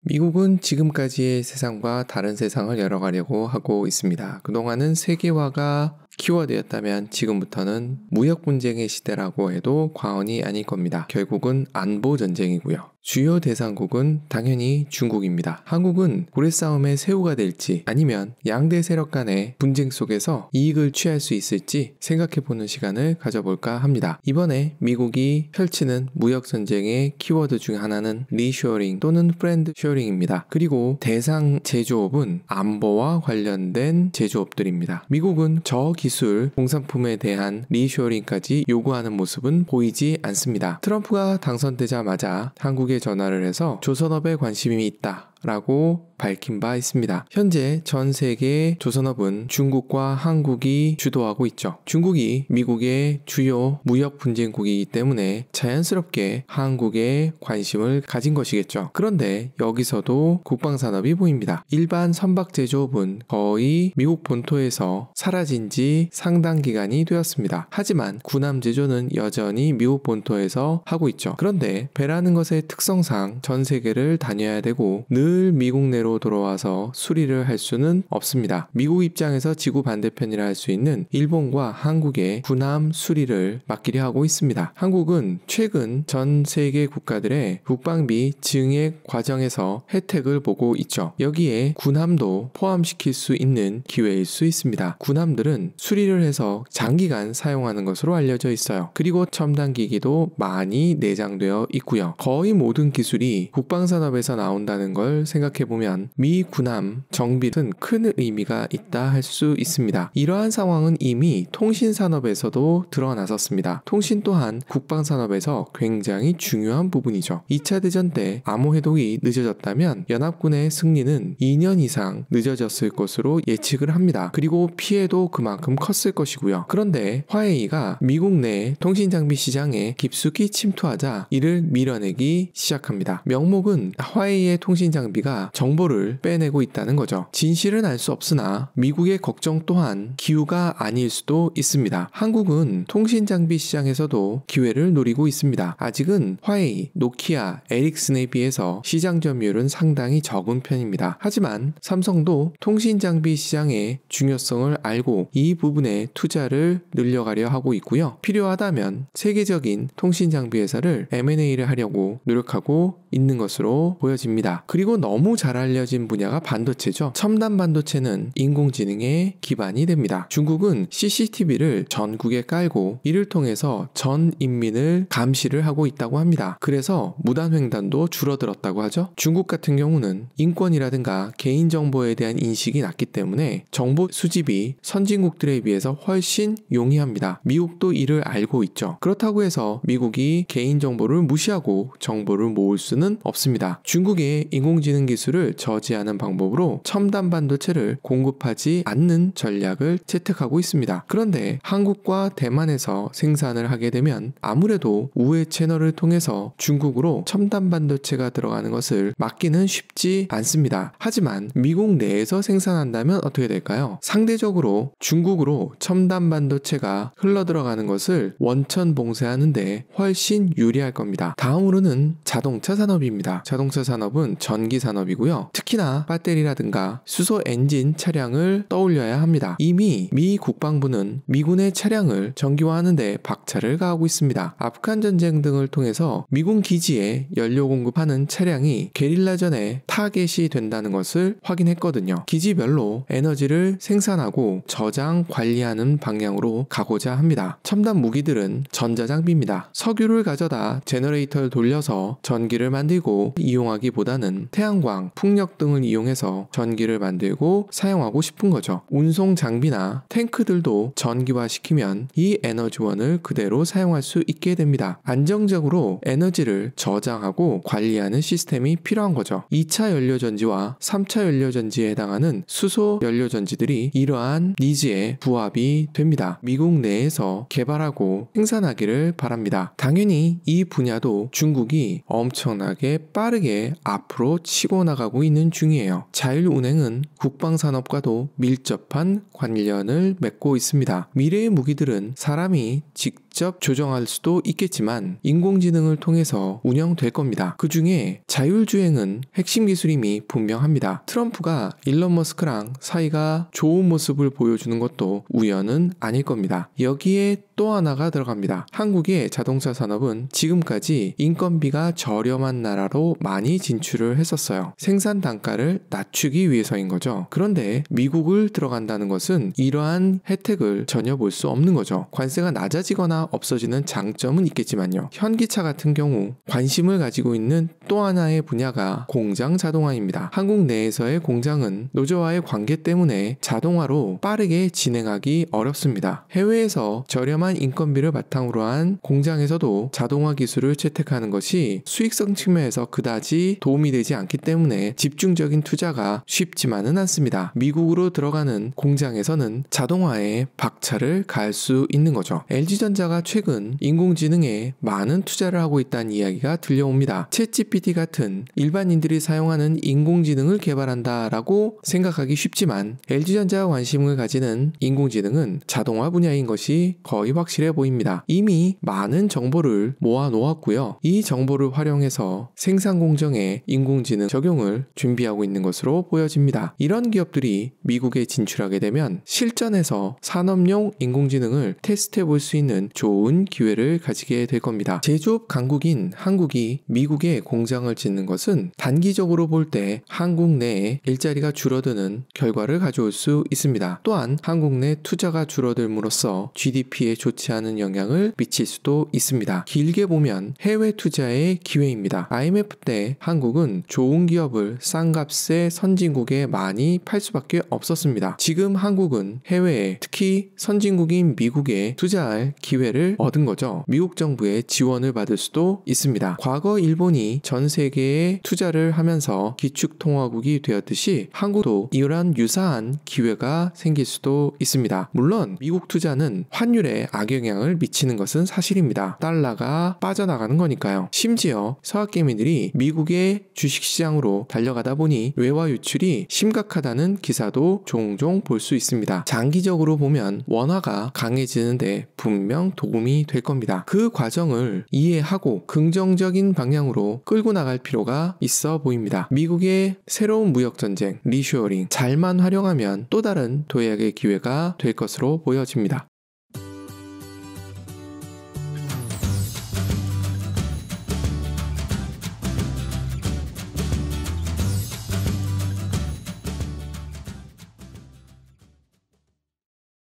미국은 지금까지의 세상과 다른 세상을 열어가려고 하고 있습니다. 그동안은 세계화가 키워드였다면 지금부터는 무역 분쟁의 시대라고 해도 과언이 아닐 겁니다. 결국은 안보 전쟁이고요. 주요 대상국은 당연히 중국입니다. 한국은 고래 싸움의 새우가 될지 아니면 양대 세력 간의 분쟁 속에서 이익을 취할 수 있을지 생각해보는 시간을 가져볼까 합니다. 이번에 미국이 펼치는 무역 전쟁의 키워드 중 하나는 리쇼어링 또는 프렌드 쇼어링입니다. 그리고 대상 제조업은 안보와 관련된 제조업들입니다. 미국은 저기술 공산품에 대한 리쇼어링까지 요구하는 모습은 보이지 않습니다. 트럼프가 당선되자마자 한국에 전화를 해서 조선업에 관심이 있다 라고 밝힌 바 있습니다. 현재 전 세계 조선업은 중국과 한국이 주도하고 있죠. 중국이 미국의 주요 무역 분쟁국이기 때문에 자연스럽게 한국에 관심을 가진 것이겠죠. 그런데 여기서도 국방산업이 보입니다. 일반 선박 제조업은 거의 미국 본토에서 사라진 지 상당 기간이 되었습니다. 하지만 군함 제조는 여전히 미국 본토에서 하고 있죠. 그런데 배라는 것의 특성상 전 세계를 다녀야 되고 늘 미국 내로 돌아와서 수리를 할 수는 없습니다. 미국 입장에서 지구 반대편이라 할 수 있는 일본과 한국의 군함 수리를 맡기려 하고 있습니다. 한국은 최근 전 세계 국가들의 국방비 증액 과정에서 혜택을 보고 있죠. 여기에 군함도 포함시킬 수 있는 기회일 수 있습니다. 군함들은 수리를 해서 장기간 사용하는 것으로 알려져 있어요. 그리고 첨단 기기도 많이 내장되어 있고요. 거의 모든 기술이 국방산업에서 나온다는 걸 생각해보면 미 군함 정비는 큰 의미가 있다 할 수 있습니다. 이러한 상황은 이미 통신산업에서도 드러났었습니다. 통신 또한 국방산업에서 굉장히 중요한 부분이죠. 2차 대전 때 암호해독이 늦어졌다면 연합군의 승리는 2년 이상 늦어졌을 것으로 예측을 합니다. 그리고 피해도 그만큼 컸을 것이고요. 그런데 화웨이가 미국 내 통신장비 시장에 깊숙이 침투하자 이를 밀어내기 시작합니다. 명목은 화웨이의 통신장비가 정보를 빼내고 있다는 거죠. 진실은 알 수 없으나 미국의 걱정 또한 기우가 아닐 수도 있습니다. 한국은 통신장비 시장에서도 기회를 노리고 있습니다. 아직은 화웨이, 노키아, 에릭슨에 비해서 시장 점유율은 상당히 적은 편입니다. 하지만 삼성도 통신장비 시장의 중요성을 알고 이 부분에 투자를 늘려가려 하고 있고요. 필요하다면 세계적인 통신장비 회사를 M&A를 하려고 노력하고 있는 것으로 보여집니다. 그리고 너무 잘 알려진 분야가 반도체죠. 첨단 반도체는 인공지능의 기반이 됩니다. 중국은 CCTV를 전국에 깔고 이를 통해서 전 인민을 감시를 하고 있다고 합니다. 그래서 무단횡단도 줄어들었다고 하죠. 중국 같은 경우는 인권이라든가 개인정보에 대한 인식이 낮기 때문에 정보 수집이 선진국들에 비해서 훨씬 용이합니다. 미국도 이를 알고 있죠. 그렇다고 해서 미국이 개인정보를 무시하고 정보를 모을 수는 없습니다. 중국의 인공지능 기술을 저지하는 방법으로 첨단 반도체를 공급하지 않는 전략을 채택하고 있습니다. 그런데 한국과 대만에서 생산을 하게 되면 아무래도 우회 채널을 통해서 중국으로 첨단 반도체가 들어가는 것을 막기는 쉽지 않습니다. 하지만 미국 내에서 생산한다면 어떻게 될까요? 상대적으로 중국으로 첨단 반도체가 흘러들어가는 것을 원천 봉쇄하는데 훨씬 유리할 겁니다. 다음으로는 자동차 산업입니다. 자동차 산업은 전기 산업이고요. 특히나 배터리라든가 수소 엔진 차량을 떠올려야 합니다. 이미 미 국방부는 미군의 차량을 전기화하는데 박차를 가하고 있습니다. 아프간 전쟁 등을 통해서 미군 기지에 연료 공급하는 차량이 게릴라전에 타겟이 된다는 것을 확인했거든요. 기지별로 에너지를 생산하고 저장 관리하는 방향으로 가고자 합니다. 첨단 무기들은 전자장비입니다. 석유를 가져다 제너레이터를 돌려서 전기를 만들고 이용하기보다는 태양광, 풍력 등을 이용해서 전기를 만들고 사용하고 싶은 거죠. 운송 장비나 탱크들도 전기화시키면 이 에너지원을 그대로 사용할 수 있게 됩니다. 안정적으로 에너지를 저장하고 관리하는 시스템이 필요한 거죠. 2차 연료전지와 3차 연료전지에 해당하는 수소 연료전지들이 이러한 니즈에 부합이 됩니다. 미국 내에서 개발하고 생산하기를 바랍니다. 당연히 이 분야도 중국이 엄청나게 빠르게 앞으로 치고 나가고 있는 중이에요. 자율운행은 국방산업과도 밀접한 관련을 맺고 있습니다. 미래의 무기들은 사람이 직접 직접 조정할 수도 있겠지만 인공지능을 통해서 운영될 겁니다. 그 중에 자율주행은 핵심 기술임이 분명합니다. 트럼프가 일론 머스크랑 사이가 좋은 모습을 보여주는 것도 우연은 아닐 겁니다. 여기에 또 하나가 들어갑니다. 한국의 자동차 산업은 지금까지 인건비가 저렴한 나라로 많이 진출을 했었어요. 생산 단가를 낮추기 위해서인 거죠. 그런데 미국을 들어간다는 것은 이러한 혜택을 전혀 볼 수 없는 거죠. 관세가 낮아지거나 없어지는 장점은 있겠지만요. 현기차 같은 경우 관심을 가지고 있는 또 하나의 분야가 공장 자동화입니다. 한국 내에서의 공장은 노조와의 관계 때문에 자동화로 빠르게 진행하기 어렵습니다. 해외에서 저렴한 인건비를 바탕으로 한 공장에서도 자동화 기술을 채택하는 것이 수익성 측면에서 그다지 도움이 되지 않기 때문에 집중적인 투자가 쉽지만은 않습니다. 미국으로 들어가는 공장에서는 자동화에 박차를 가할 수 있는 거죠. LG전자가 최근 인공지능에 많은 투자를 하고 있다는 이야기가 들려옵니다. 챗GPT 같은 일반인들이 사용하는 인공지능을 개발한다라고 생각하기 쉽지만 LG전자가 관심을 가지는 인공지능은 자동화 분야인 것이 거의 확실해 보입니다. 이미 많은 정보를 모아 놓았고요. 이 정보를 활용해서 생산 공정에 인공지능 적용을 준비하고 있는 것으로 보여집니다. 이런 기업들이 미국에 진출하게 되면 실전에서 산업용 인공지능을 테스트해 볼 수 있는 좋은 기회를 가지게 될 겁니다. 제조업 강국인 한국이 미국에 공장을 짓는 것은 단기적으로 볼 때 한국 내에 일자리가 줄어드는 결과를 가져올 수 있습니다. 또한 한국 내 투자가 줄어들므로써 GDP에 좋지 않은 영향을 미칠 수도 있습니다. 길게 보면 해외 투자의 기회입니다. IMF 때 한국은 좋은 기업을 싼 값에 선진국에 많이 팔 수밖에 없었습니다. 지금 한국은 해외에 특히 선진국인 미국에 투자할 기회를 얻은 거죠. 미국 정부의 지원을 받을 수도 있습니다. 과거 일본이 전 세계에 투자를 하면서 기축통화국이 되었듯이 한국도 이러한 유사한 기회가 생길 수도 있습니다. 물론 미국 투자는 환율에 악영향을 미치는 것은 사실입니다. 달러가 빠져나가는 거니까요. 심지어 서학개미들이 미국의 주식시장으로 달려가다 보니 외화 유출이 심각하다는 기사도 종종 볼 수 있습니다. 장기적으로 보면 원화가 강해지는데 분명 도움이 될 겁니다. 그 과정을 이해하고 긍정적인 방향으로 끌고 나갈 필요가 있어 보입니다. 미국의 새로운 무역전쟁, 리쇼어링 잘만 활용하면 또 다른 도약의 기회가 될 것으로 보여집니다.